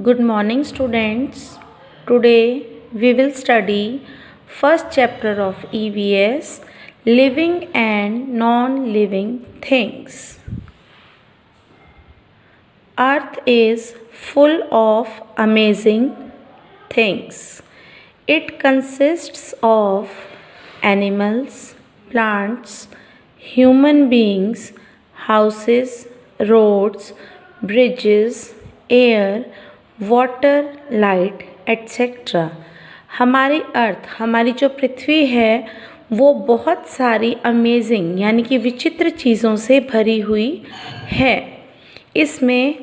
Good morning, students. Today we will study first chapter of EVS, living and non-living things. Earth is full of amazing things. It consists of animals, plants, human beings, houses, roads, bridges, air, water, light etcetera. हमारी अर्थ, हमारी जो पृथ्वी है वो बहुत सारी amazing यानी कि विचित्र चीज़ों से भरी हुई है। इसमें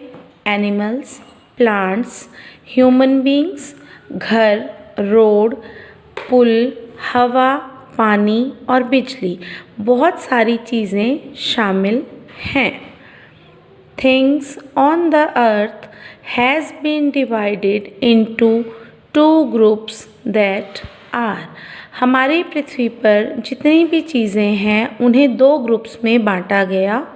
एनिमल्स, प्लांट्स, ह्यूमन बींग्स, घर, रोड, पुल, हवा, पानी और बिजली, बहुत सारी चीज़ें शामिल हैं। Things on the earth has been divided into two groups that are, हमारी पृथ्वी पर जितनी भी चीज़ें हैं उन्हें दो ग्रुप्स में बांटा गया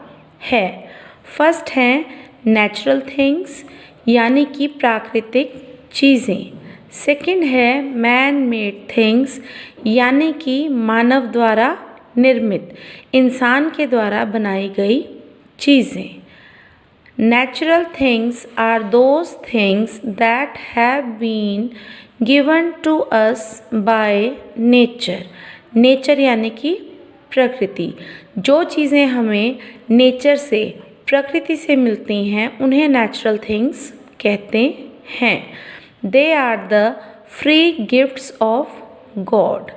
है। फर्स्ट है नेचुरल थिंग्स यानी कि प्राकृतिक चीज़ें। सेकंड है मैन मेड थिंग्स यानी कि मानव द्वारा निर्मित, इंसान के द्वारा बनाई गई चीज़ें। Natural things are those things that have been given to us by nature. Nature यानी कि प्रकृति। जो चीज़ें हमें नेचर से, प्रकृति से मिलती हैं उन्हें नेचुरल थिंग्स कहते हैं। They are the free gifts of God.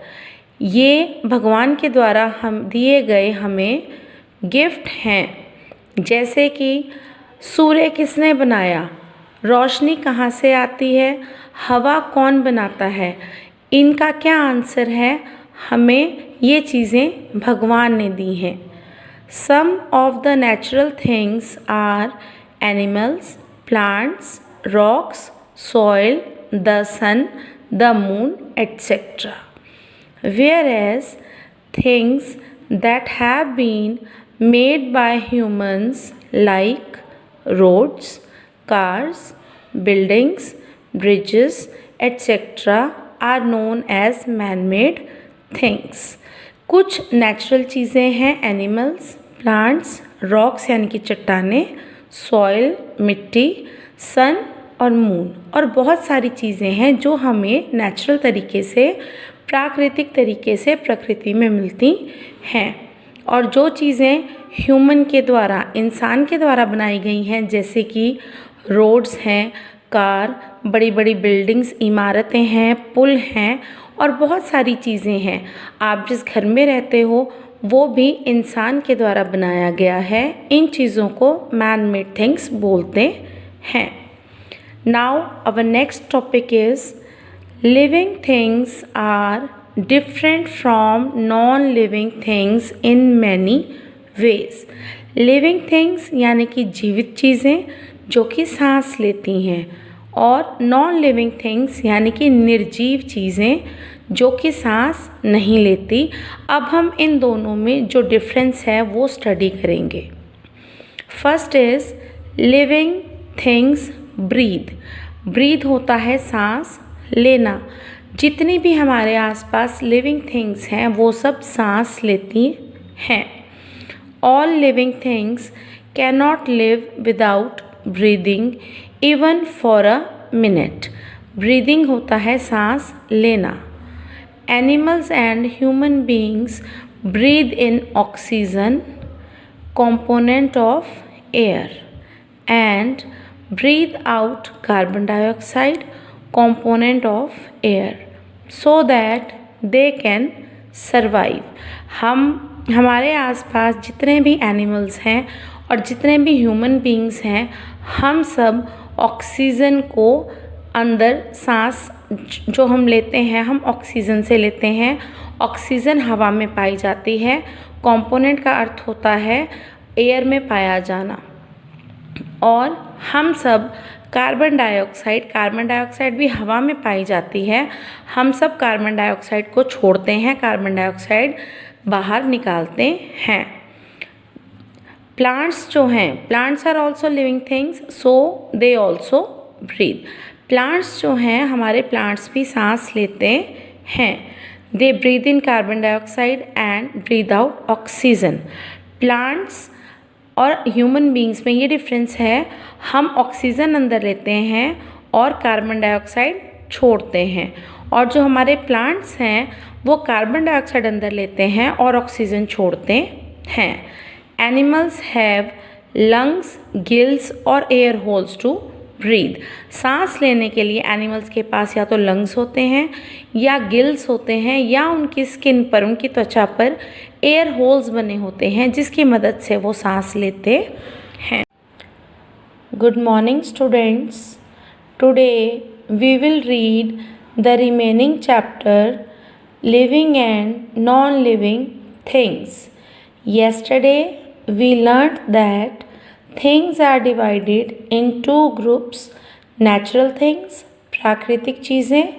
ये भगवान के द्वारा हम दिए गए हमें गिफ्ट हैं। जैसे कि सूर्य किसने बनाया, रोशनी कहाँ से आती है, हवा कौन बनाता है, इनका क्या आंसर है, हमें ये चीज़ें भगवान ने दी हैं। Some of the natural things are animals, plants, rocks, soil, the sun, the moon etcetera. Whereas things that have been made by humans like roads, cars, buildings, bridges, etc. are known as man-made things. कुछ natural चीज़ें हैं animals, plants, rocks यानी कि चट्टानें, soil मिट्टी, सन और moon, और बहुत सारी चीज़ें हैं जो हमें नेचुरल तरीके से, प्राकृतिक तरीके से प्रकृति में मिलती हैं। और जो चीज़ें ह्यूमन के द्वारा, इंसान के द्वारा बनाई गई हैं जैसे कि रोड्स हैं, कार, बड़ी बड़ी बिल्डिंग्स, इमारतें हैं, पुल हैं और बहुत सारी चीज़ें हैं। आप जिस घर में रहते हो वो भी इंसान के द्वारा बनाया गया है। इन चीज़ों को मैन मेड थिंग्स बोलते हैं। Now our next topic is living things are different from non-living things in many ways. Living things यानी कि जीवित चीज़ें जो कि सांस लेती हैं, और non-living things यानी कि निर्जीव चीज़ें जो कि सांस नहीं लेती। अब हम इन दोनों में जो डिफरेंस है वो स्टडी करेंगे। First is living things breathe. Breathe होता है सांस लेना। जितनी भी हमारे आसपास लिविंग थिंग्स हैं वो सब सांस लेती हैं। All living things can not live without breathing even for a minute. Breathing होता है सांस लेना। Animals and human beings breathe in oxygen component of air and breathe out carbon dioxide component of air so that they can survive. हमारे आसपास जितने भी animals हैं और जितने भी ह्यूमन बींग्स हैं, हम सब ऑक्सीजन को अंदर, सांस जो हम लेते हैं हम ऑक्सीजन से लेते हैं। ऑक्सीजन हवा में पाई जाती है। कंपोनेंट का अर्थ होता है एयर में पाया जाना। और हम सब कार्बन डाइऑक्साइड भी हवा में पाई जाती है। हम सब कार्बन डाइऑक्साइड को छोड़ते हैं, कार्बन डाइऑक्साइड बाहर निकालते हैं। प्लांट्स जो हैं, plants are also living things, so they also breathe. Plants जो हैं, हमारे प्लांट्स भी सांस लेते हैं। They breathe in carbon dioxide and breathe out oxygen. Plants और ह्यूमन बींग्स में ये डिफरेंस है, हम ऑक्सीजन अंदर लेते हैं और कार्बन डाइऑक्साइड छोड़ते हैं, और जो हमारे प्लांट्स हैं वो कार्बन डाइऑक्साइड अंदर लेते हैं और ऑक्सीजन छोड़ते हैं। एनिमल्स हैव लंग्स, गिल्स और एयर होल्स टू ब्रीथ। सांस लेने के लिए एनिमल्स के पास या तो लंग्स होते हैं या गिल्स होते हैं, या उनकी स्किन पर, उनकी त्वचा पर एयर होल्स बने होते हैं जिसकी मदद से वो सांस लेते हैं। Good morning students, today we will read the remaining chapter living and non living things. Yesterday we learnt that things are divided in two groups: natural things, प्राकृतिक चीज़ें,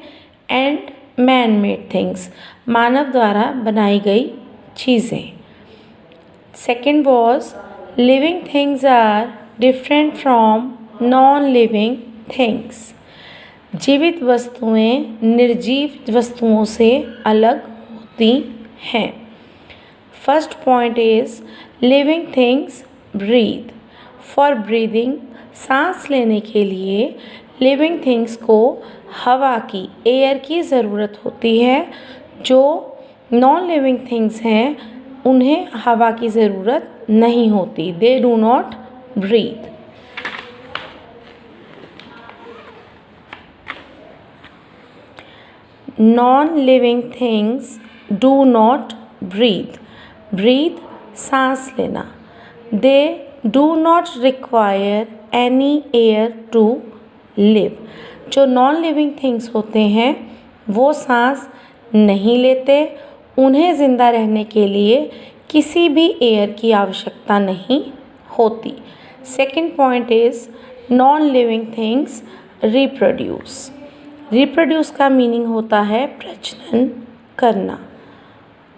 and man-made things, मानव द्वारा बनाई गई चीज़ें। Second was living things are different from non-living things, जीवित वस्तुएं निर्जीव वस्तुओं से अलग होती हैं। First point is living things breathe. For breathing, सांस लेने के लिए living things को हवा की, एयर की ज़रूरत होती है। जो नॉन लिविंग थिंग्स हैं उन्हें हवा की ज़रूरत नहीं होती। They do not breathe. Non-living things do not breathe. Breathe सांस लेना। They do not require any air to live. जो नॉन लिविंग थिंग्स होते हैं वो सांस नहीं लेते, उन्हें ज़िंदा रहने के लिए किसी भी एयर की आवश्यकता नहीं होती। Second point is non living things reproduce. Reproduce का मीनिंग होता है प्रजनन करना।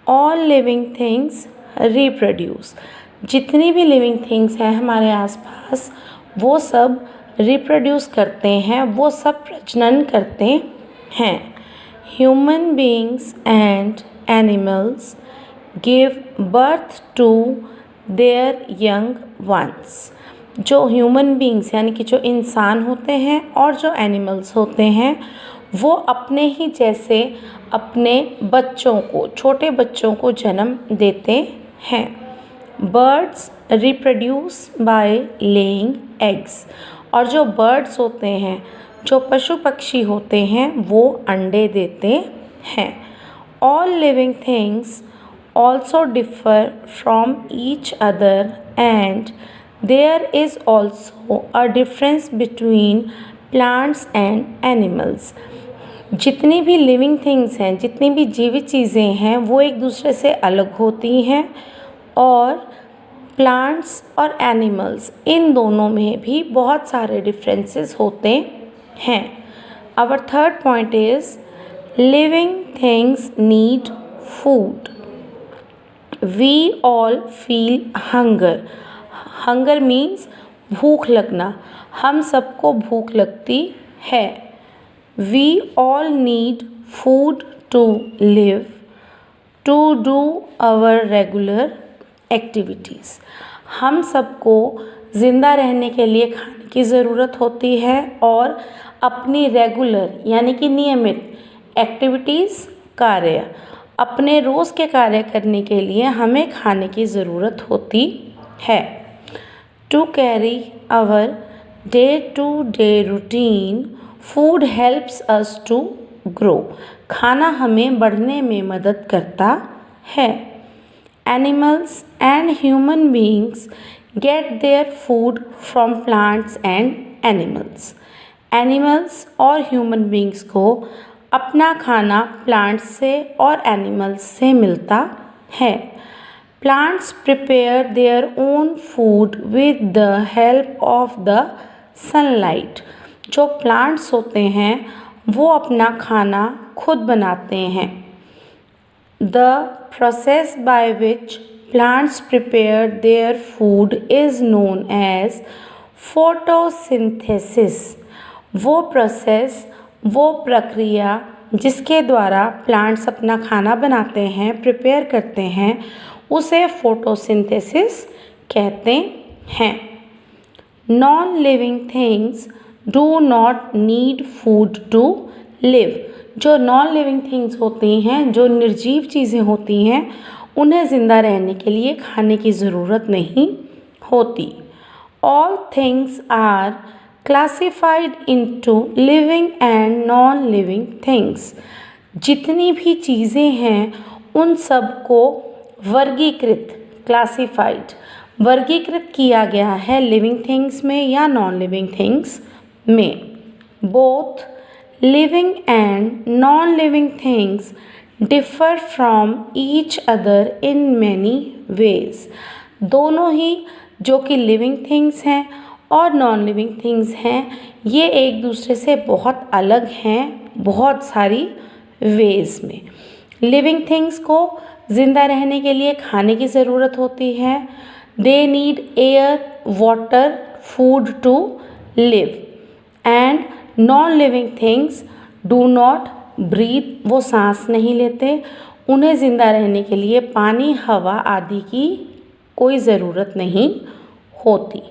All living things reproduce. जितनी भी लिविंग थिंग्स हैं हमारे आसपास वो सब रिप्रोड्यूस करते हैं, वो सब प्रजनन करते हैं। Human beings and animals give birth to their young ones. जो ह्यूमन बीइंग्स यानी कि जो इंसान होते हैं और जो एनिमल्स होते हैं वो अपने ही जैसे अपने बच्चों को, छोटे बच्चों को जन्म देते हैं। Birds reproduce by laying eggs. और जो बर्ड्स होते हैं, जो पशु पक्षी होते हैं, वो अंडे देते हैं। All living things also differ from each other and there is also a difference between plants and animals. जितनी भी लिविंग थिंग्स हैं, जितनी भी जीवित चीज़ें हैं वो एक दूसरे से अलग होती हैं, और प्लांट्स और एनिमल्स इन दोनों में भी बहुत सारे डिफरेंसेस होते हैं। Our third point is living things need food. We all feel hunger. Hunger means भूख लगना। हम सबको भूख लगती है। We all need food to live, to do our regular activities. हम सबको ज़िंदा रहने के लिए खाने की ज़रूरत होती है और अपनी रेगुलर यानी कि नियमित एक्टिविटीज़, कार्य, अपने रोज़ के कार्य करने के लिए हमें खाने की ज़रूरत होती है। To carry our day-to-day routine, food helps us to grow. खाना हमें बढ़ने में मदद करता है। Animals and human beings get their food from plants and animals. Animals और ह्यूमन बीइंग्स को अपना खाना प्लांट्स से और एनिमल्स से मिलता है। Plants prepare their own food with the help of the sunlight. जो प्लांट्स होते हैं वो अपना खाना खुद बनाते हैं। The process by which plants prepare their food is known as photosynthesis. वो प्रोसेस, वो प्रक्रिया जिसके द्वारा प्लांट्स अपना खाना बनाते हैं, प्रिपेयर करते हैं, उसे फोटोसिंथेसिस कहते हैं। Non living things do not need food to live. जो नॉन लिविंग थिंग्स होती हैं, जो निर्जीव चीज़ें होती हैं, उन्हें ज़िंदा रहने के लिए खाने की ज़रूरत नहीं होती। All things are classified into living and non living things. जितनी भी चीज़ें हैं उन सब को वर्गीकृत, क्लासिफाइड, वर्गीकृत किया गया है लिविंग थिंग्स में या नॉन लिविंग थिंग्स में। Both living and non-living things differ from each other in many ways। दोनों ही जो कि लिविंग थिंग्स हैं और नॉन लिविंग थिंग्स हैं, ये एक दूसरे से बहुत अलग हैं बहुत सारी वेज में। लिविंग थिंग्स को ज़िंदा रहने के लिए खाने की ज़रूरत होती है। They need air, water, food to live. And non living things do not breathe, वो सांस नहीं लेते, उन्हें ज़िंदा रहने के लिए पानी, हवा आदि की कोई ज़रूरत नहीं होती।